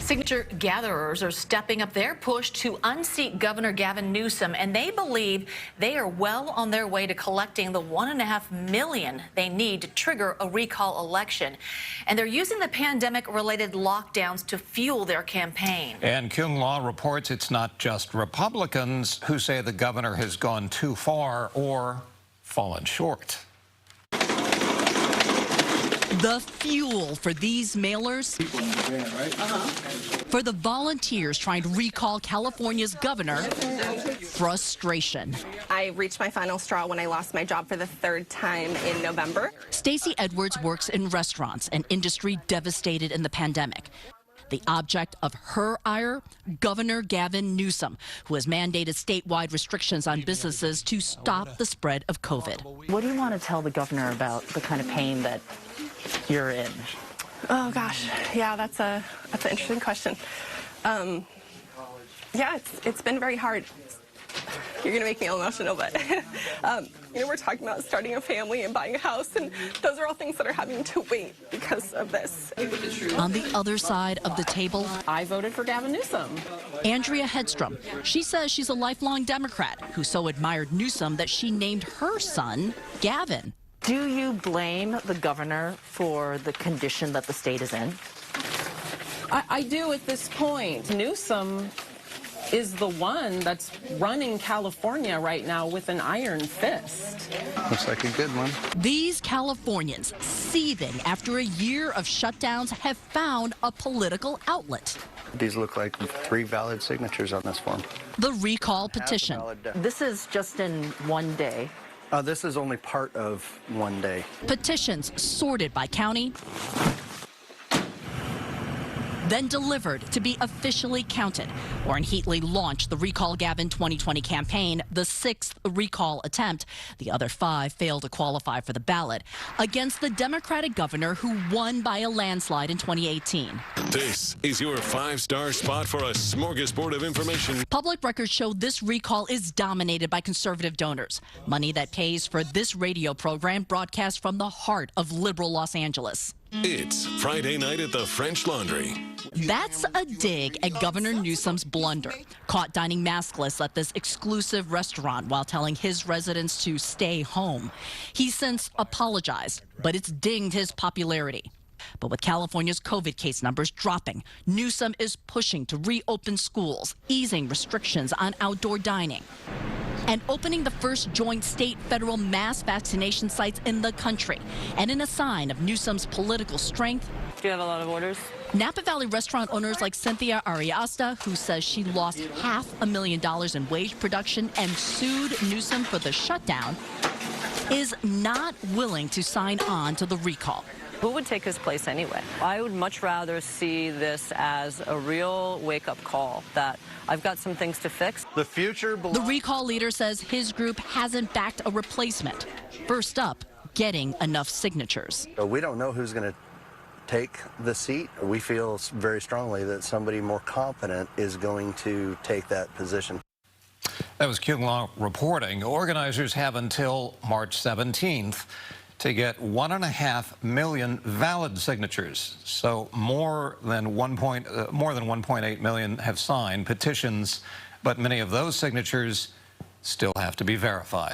Signature gatherers are stepping up their push to unseat Governor Gavin Newsom, and they believe they are well on their way to collecting the $1.5 million they need to trigger a recall election. And they're using the pandemic-related lockdowns to fuel their campaign. And Kyung Law reports it's not just Republicans who say the governor has gone too far or fallen short. The fuel for these mailers, for the volunteers trying to recall California's governor, frustration. I reached my final straw when I lost my job for the third time in November. Stacey Edwards works in restaurants, an industry devastated in the pandemic. The object of her ire, Governor Gavin Newsom, who has mandated statewide restrictions on businesses to stop the spread of COVID. What do you want to tell the governor about the kind of pain that you're in? Oh gosh, yeah, that's an interesting question. Yeah, it's been very hard. You're gonna make me emotional, but we're talking about starting a family and buying a house, and those are all things that are having to wait because of this. On the other side of the table, I voted for Gavin Newsom. Andrea Hedstrom. She says she's a lifelong Democrat who so admired Newsom that she named her son Gavin. Do you blame the governor for the condition that the state is in? I do at this point. Newsom is the one that's running California right now with an iron fist. Looks like a good one. These Californians, seething after a year of shutdowns, have found a political outlet. These look like 3 valid signatures on this form. The recall petition. This is just in one day. This is only part of one day. Petitions sorted by county, then delivered to be officially counted. Orrin Heatlie launched the Recall Gavin 2020 campaign, the 6th recall attempt. The other 5 failed to qualify for the ballot against the Democratic governor who won by a landslide in 2018. This is your 5-star spot for a smorgasbord of information. Public records show this recall is dominated by conservative donors. Money that pays for this radio program broadcast from the heart of liberal Los Angeles. It's Friday night at the French Laundry. That's a dig at Governor Newsom's blunder. Caught dining maskless at this exclusive restaurant while telling his residents to stay home. He's since apologized, but it's dinged his popularity. But with California's COVID case numbers dropping, Newsom is pushing to reopen schools, easing restrictions on outdoor dining, and opening the first joint state-federal mass vaccination sites in the country. And in a sign of Newsom's political strength, Do you have a lot of orders? Napa Valley restaurant owners like Cynthia Ariosta, who says she lost $500,000 in wage production and sued Newsom for the shutdown, is not willing to sign on to the recall. Who would take his place anyway? I would much rather see this as a real wake-up call that I've got some things to fix. The future belongs. The recall leader says his group hasn't backed a replacement. First up, getting enough signatures. We don't know who's going to take the seat. We feel very strongly that somebody more competent is going to take that position. That was Kyung Law reporting. Organizers have until March 17th to get 1.5 million valid signatures. So more than 1.8 million have signed petitions, but many of those signatures still have to be verified.